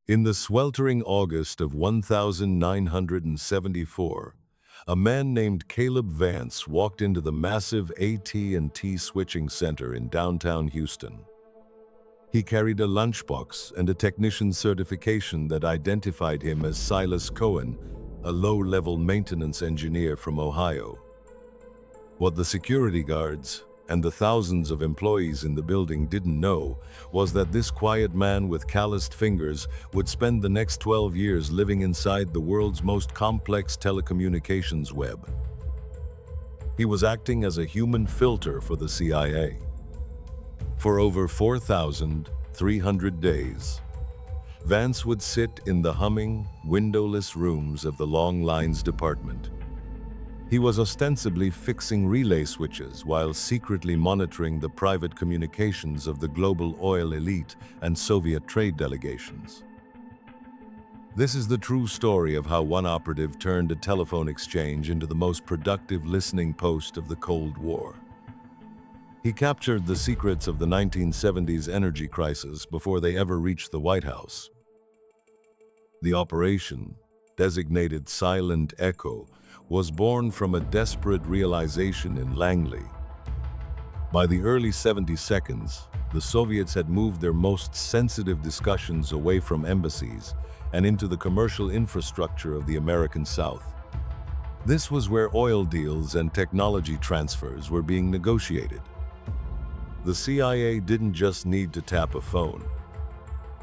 In the sweltering August of 1974, a man named Caleb Vance walked into the massive AT&T switching center in downtown Houston. He carried a lunchbox and a technician's certification that identified him as Silas Coen, a low-level maintenance engineer from Ohio. What the security guards and the thousands of employees in the building didn't know was that this quiet man with calloused fingers would spend the next 12 years living inside the world's most complex telecommunications web. He was acting as a human filter for the CIA. For over 4,300 days, Vance would sit in the humming, windowless rooms of the long lines department. He was ostensibly fixing relay switches while secretly monitoring the private communications of the global oil elite and Soviet trade delegations. This is the true story of how one operative turned a telephone exchange into the most productive listening post of the Cold War. He captured the secrets of the 1970s energy crisis before they ever reached the White House. The operation, designated Silent Echo, was born from a desperate realization in Langley. By the early 72nds, the Soviets had moved their most sensitive discussions away from embassies and into the commercial infrastructure of the American South. This was where oil deals and technology transfers were being negotiated. The CIA didn't just need to tap a phone.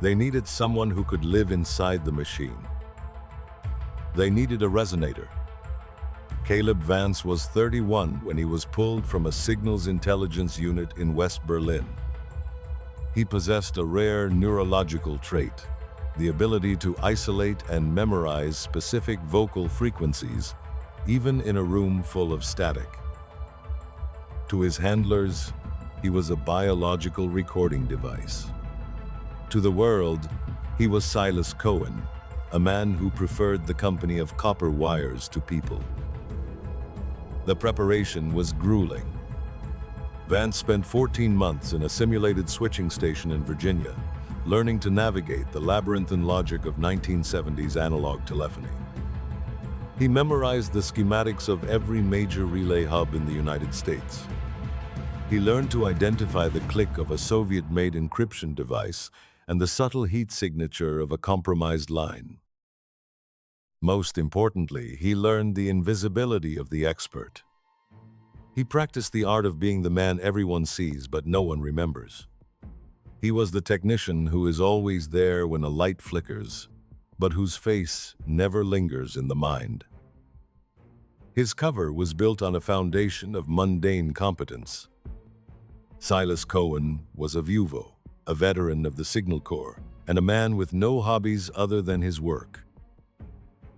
They needed someone who could live inside the machine. They needed a resonator. Caleb Vance was 31 when he was pulled from a signals intelligence unit in West Berlin. He possessed a rare neurological trait, the ability to isolate and memorize specific vocal frequencies, even in a room full of static. To his handlers, he was a biological recording device. To the world, he was Silas Coen, a man who preferred the company of copper wires to people. The preparation was grueling. Vance spent 14 months in a simulated switching station in Virginia, learning to navigate the labyrinthine logic of 1970s analog telephony. He memorized the schematics of every major relay hub in the United States. He learned to identify the click of a Soviet-made encryption device and the subtle heat signature of a compromised line. Most importantly, he learned the invisibility of the expert. He practiced the art of being the man everyone sees but no one remembers. He was the technician who is always there when a light flickers, but whose face never lingers in the mind. His cover was built on a foundation of mundane competence. Silas Coen was a VUVO, a veteran of the Signal Corps, and a man with no hobbies other than his work.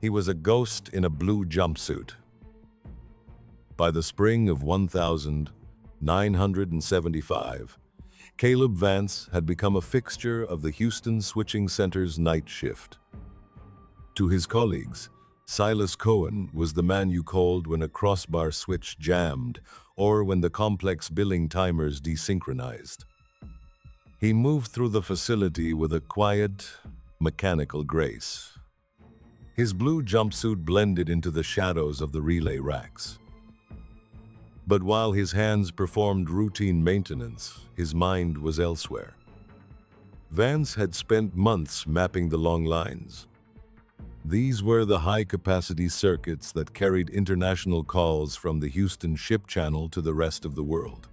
He was a ghost in a blue jumpsuit. By the spring of 1975, Caleb Vance had become a fixture of the Houston Switching Center's night shift. To his colleagues, Silas Coen was the man you called when a crossbar switch jammed or when the complex billing timers desynchronized. He moved through the facility with a quiet, mechanical grace. His blue jumpsuit blended into the shadows of the relay racks. But while his hands performed routine maintenance, his mind was elsewhere. Vance had spent months mapping the long lines. These were the high-capacity circuits that carried international calls from the Houston ship channel to the rest of the world.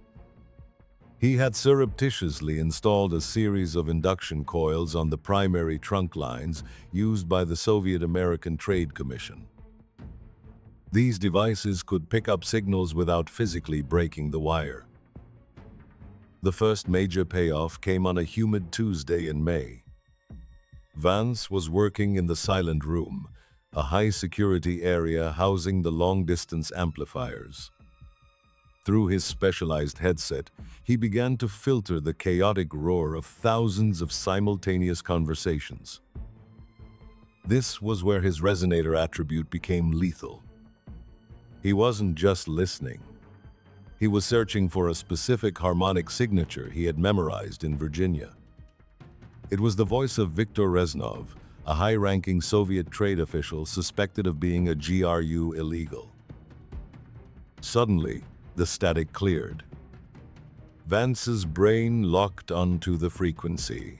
He had surreptitiously installed a series of induction coils on the primary trunk lines used by the Soviet-American Trade Commission. These devices could pick up signals without physically breaking the wire. The first major payoff came on a humid Tuesday in May. Vance was working in the silent room, a high-security area housing the long-distance amplifiers. Through his specialized headset, he began to filter the chaotic roar of thousands of simultaneous conversations. This was where his resonator attribute became lethal. He wasn't just listening. He was searching for a specific harmonic signature he had memorized in Virginia. It was the voice of Viktor Reznov, a high-ranking Soviet trade official suspected of being a GRU illegal. Suddenly, the static cleared. Vance's brain locked onto the frequency.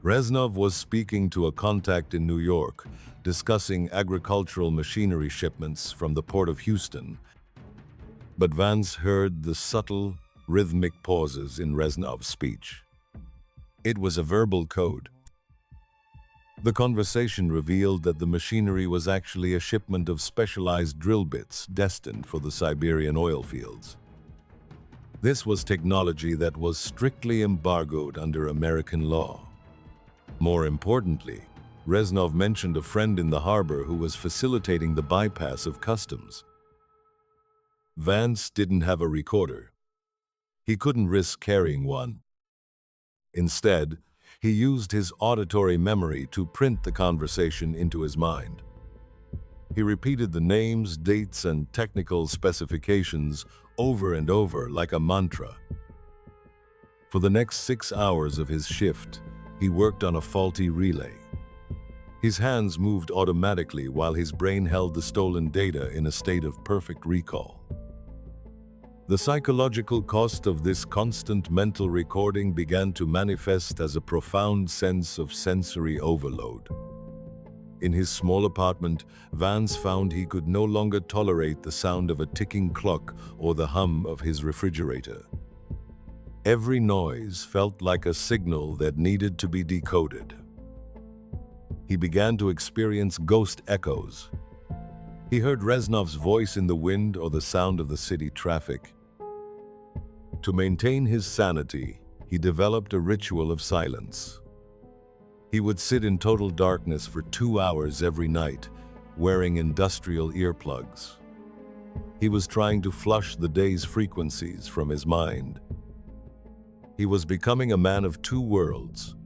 Reznov was speaking to a contact in New York, discussing agricultural machinery shipments from the port of Houston. But Vance heard the subtle, rhythmic pauses in Reznov's speech. It was a verbal code. The conversation revealed that the machinery was actually a shipment of specialized drill bits destined for the Siberian oil fields. This was technology that was strictly embargoed under American law. More importantly, Reznov mentioned a friend in the harbor who was facilitating the bypass of customs. Vance didn't have a recorder. He couldn't risk carrying one. Instead, he used his auditory memory to print the conversation into his mind. He repeated the names, dates, and technical specifications over and over like a mantra. For the next 6 hours of his shift, he worked on a faulty relay. His hands moved automatically while his brain held the stolen data in a state of perfect recall. The psychological cost of this constant mental recording began to manifest as a profound sense of sensory overload. In his small apartment, Vance found he could no longer tolerate the sound of a ticking clock or the hum of his refrigerator. Every noise felt like a signal that needed to be decoded. He began to experience ghost echoes. He heard Reznov's voice in the wind or the sound of the city traffic. To maintain his sanity, he developed a ritual of silence. He would sit in total darkness for 2 hours every night, wearing industrial earplugs. He was trying to flush the day's frequencies from his mind. He was becoming a man of two worlds.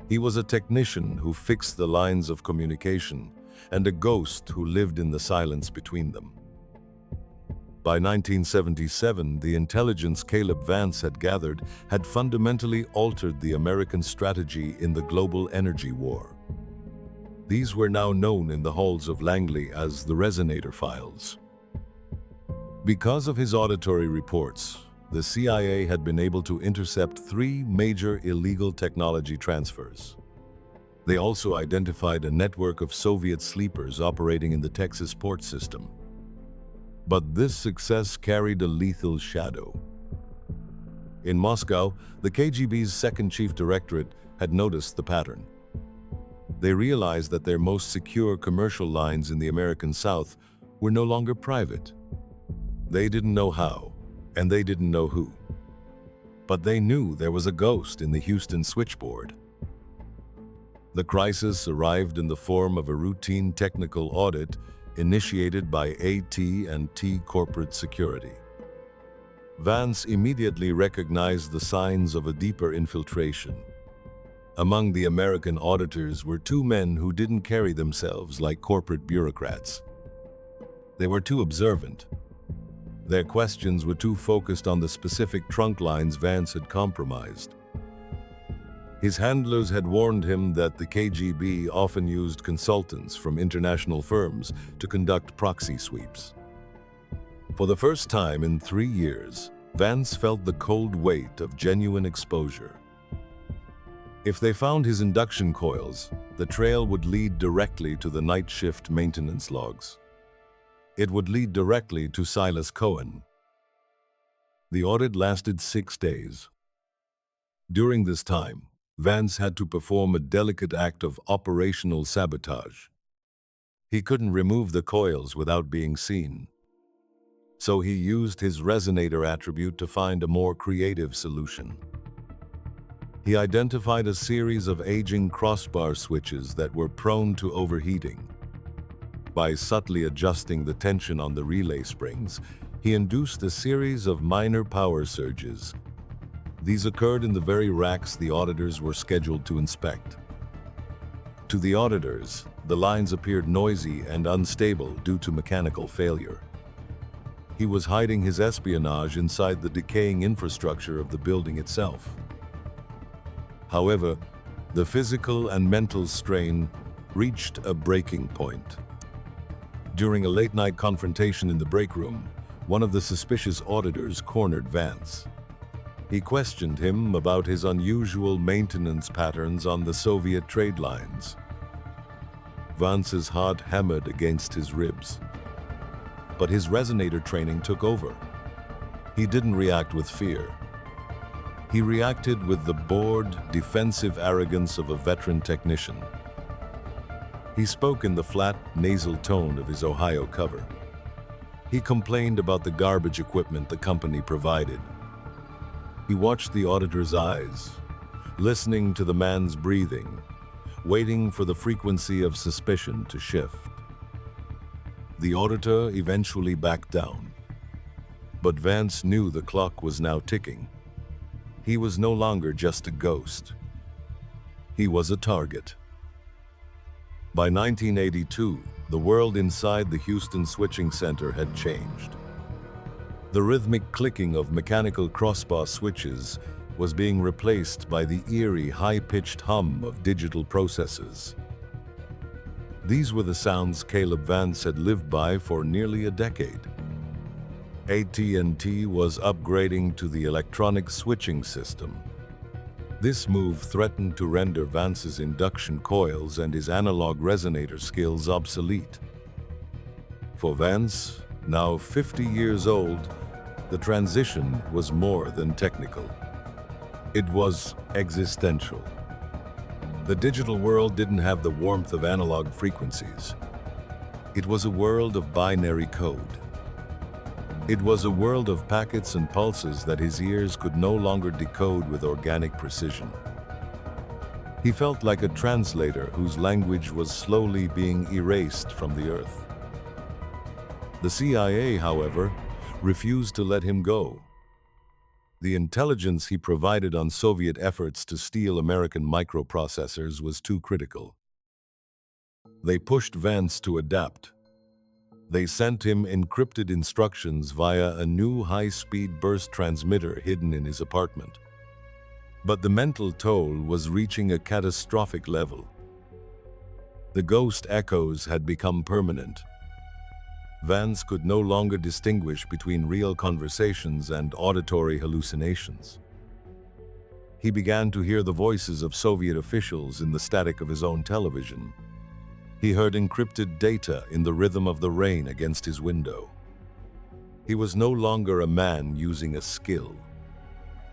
He was a technician who fixed the lines of communication, and a ghost who lived in the silence between them. By 1977, the intelligence Caleb Vance had gathered had fundamentally altered the American strategy in the global energy war. These were now known in the halls of Langley as the Resonator files. Because of his auditory reports, the CIA had been able to intercept 3 major illegal technology transfers. They also identified a network of Soviet sleepers operating in the Texas port system. But this success carried a lethal shadow. In Moscow, the KGB's second chief directorate had noticed the pattern. They realized that their most secure commercial lines in the American South were no longer private. They didn't know how, and they didn't know who. But they knew there was a ghost in the Houston switchboard. The crisis arrived in the form of a routine technical audit initiated by AT&T Corporate Security. Vance immediately recognized the signs of a deeper infiltration. Among the American auditors were 2 men who didn't carry themselves like corporate bureaucrats. They were too observant. Their questions were too focused on the specific trunk lines Vance had compromised. His handlers had warned him that the KGB often used consultants from international firms to conduct proxy sweeps. For the first time in 3 years, Vance felt the cold weight of genuine exposure. If they found his induction coils, the trail would lead directly to the night shift maintenance logs. It would lead directly to Silas Coen. The audit lasted 6 days. During this time, Vance had to perform a delicate act of operational sabotage. He couldn't remove the coils without being seen. So he used his Resonator attribute to find a more creative solution. He identified a series of aging crossbar switches that were prone to overheating. By subtly adjusting the tension on the relay springs, he induced a series of minor power surges. These occurred in the very racks the auditors were scheduled to inspect. To the auditors, the lines appeared noisy and unstable due to mechanical failure. He was hiding his espionage inside the decaying infrastructure of the building itself. However, the physical and mental strain reached a breaking point. During a late-night confrontation in the break room, one of the suspicious auditors cornered Vance. He questioned him about his unusual maintenance patterns on the Soviet trade lines. Vance's heart hammered against his ribs. But his Resonator training took over. He didn't react with fear. He reacted with the bored, defensive arrogance of a veteran technician. He spoke in the flat, nasal tone of his Ohio cover. He complained about the garbage equipment the company provided. He watched the auditor's eyes, listening to the man's breathing, waiting for the frequency of suspicion to shift. The auditor eventually backed down. But Vance knew the clock was now ticking. He was no longer just a ghost. He was a target. By 1982, the world inside the Houston switching center had changed. The rhythmic clicking of mechanical crossbar switches was being replaced by the eerie, high-pitched hum of digital processes. These were the sounds Caleb Vance had lived by for nearly a decade. AT&T was upgrading to the electronic switching system. This move threatened to render Vance's induction coils and his analog resonator skills obsolete. For Vance, now 50 years old, the transition was more than technical. It was existential. The digital world didn't have the warmth of analog frequencies. It was a world of binary code. It was a world of packets and pulses that his ears could no longer decode with organic precision. He felt like a translator whose language was slowly being erased from the earth. The CIA, however, refused to let him go. The intelligence he provided on Soviet efforts to steal American microprocessors was too critical. They pushed Vance to adapt. They sent him encrypted instructions via a new high-speed burst transmitter hidden in his apartment. But the mental toll was reaching a catastrophic level. The ghost echoes had become permanent. Vance could no longer distinguish between real conversations and auditory hallucinations. He began to hear the voices of Soviet officials in the static of his own television. He heard encrypted data in the rhythm of the rain against his window. He was no longer a man using a skill.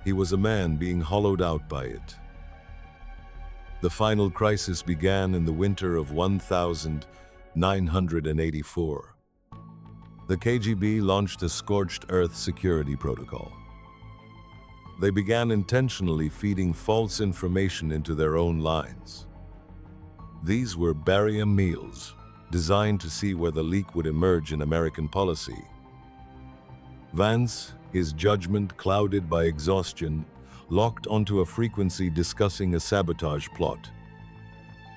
He was a man being hollowed out by it. The final crisis began in the winter of 1984. The KGB launched a scorched earth security protocol. They began intentionally feeding false information into their own lines. These were barium meals, designed to see where the leak would emerge in American policy. Vance, his judgment clouded by exhaustion, locked onto a frequency discussing a sabotage plot.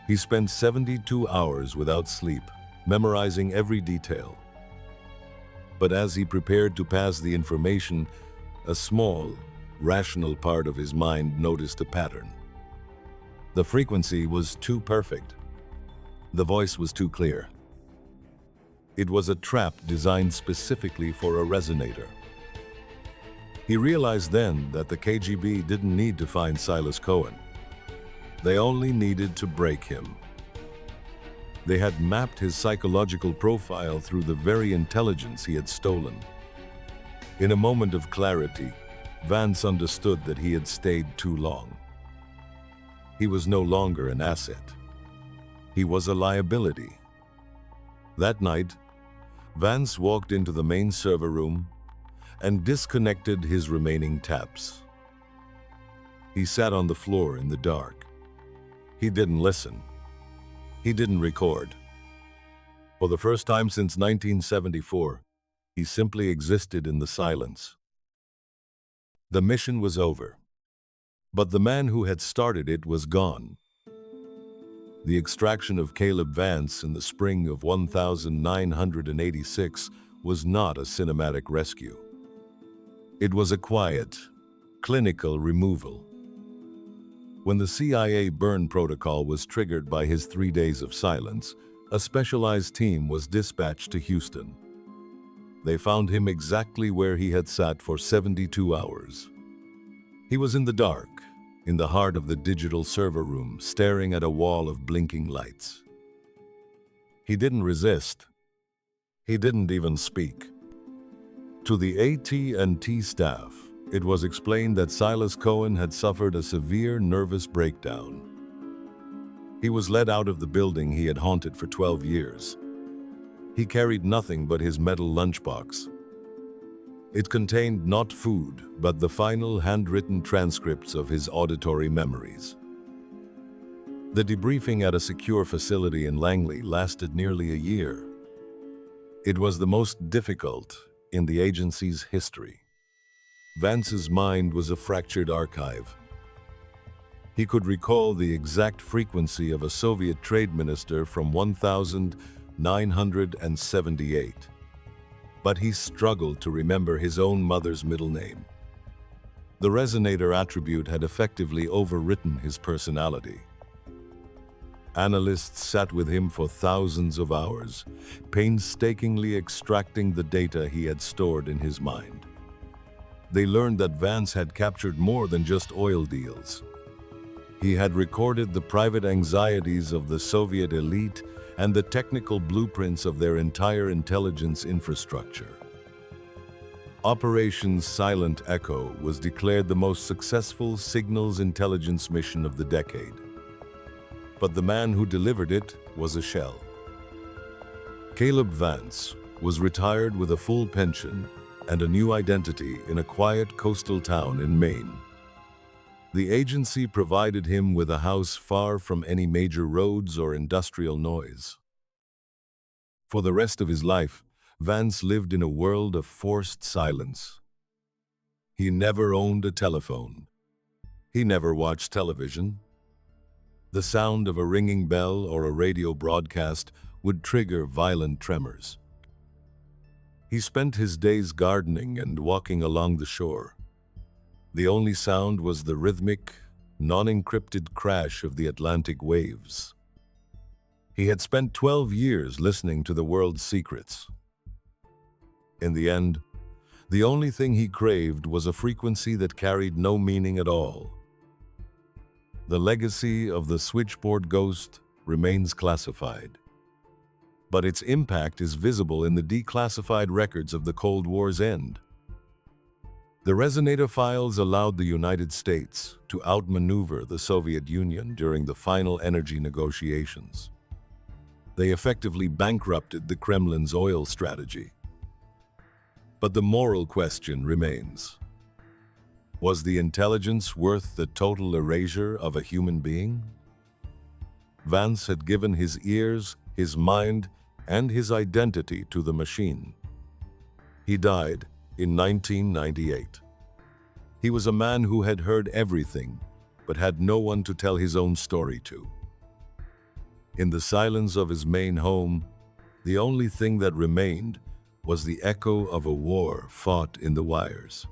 He spent 72 hours without sleep, memorizing every detail. But as he prepared to pass the information, a small, rational part of his mind noticed a pattern. The frequency was too perfect. The voice was too clear. It was a trap designed specifically for a resonator. He realized then that the KGB didn't need to find Silas Coen. They only needed to break him. They had mapped his psychological profile through the very intelligence he had stolen. In a moment of clarity, Vance understood that he had stayed too long. He was no longer an asset. He was a liability. That night, Vance walked into the main server room and disconnected his remaining taps. He sat on the floor in the dark. He didn't listen. He didn't record. For the first time since 1974, he simply existed in the silence. The mission was over. But the man who had started it was gone. The extraction of Caleb Vance in the spring of 1986 was not a cinematic rescue. It was a quiet, clinical removal. When the CIA burn protocol was triggered by his 3 days of silence, a specialized team was dispatched to Houston. They found him exactly where he had sat for 72 hours. He was in the dark, in the heart of the digital server room, staring at a wall of blinking lights. He didn't resist. He didn't even speak. To the AT&T staff, it was explained that Silas Coen had suffered a severe nervous breakdown. He was led out of the building he had haunted for 12 years. He carried nothing but his metal lunchbox. It contained not food, but the final handwritten transcripts of his auditory memories. The debriefing at a secure facility in Langley lasted nearly a year. It was the most difficult in the agency's history. Vance's mind was a fractured archive. He could recall the exact frequency of a Soviet trade minister from 1978. But he struggled to remember his own mother's middle name. The Resonator attribute had effectively overwritten his personality. Analysts sat with him for thousands of hours, painstakingly extracting the data he had stored in his mind. They learned that Vance had captured more than just oil deals. He had recorded the private anxieties of the Soviet elite and the technical blueprints of their entire intelligence infrastructure. Operation Silent Echo was declared the most successful signals intelligence mission of the decade. But the man who delivered it was a shell. Caleb Vance was retired with a full pension and a new identity in a quiet coastal town in Maine. The agency provided him with a house far from any major roads or industrial noise. For the rest of his life, Vance lived in a world of forced silence. He never owned a telephone. He never watched television. The sound of a ringing bell or a radio broadcast would trigger violent tremors. He spent his days gardening and walking along the shore. The only sound was the rhythmic, non-encrypted crash of the Atlantic waves. He had spent 12 years listening to the world's secrets. In the end, the only thing he craved was a frequency that carried no meaning at all. The legacy of the switchboard ghost remains classified, but its impact is visible in the declassified records of the Cold War's end. The Resonator files allowed the United States to outmaneuver the Soviet Union during the final energy negotiations. They effectively bankrupted the Kremlin's oil strategy. But the moral question remains. Was the intelligence worth the total erasure of a human being? Vance had given his ears, his mind, and his identity to the machine. He died in 1998. He was a man who had heard everything, but had no one to tell his own story to. In the silence of his Maine home, the only thing that remained was the echo of a war fought in the wires.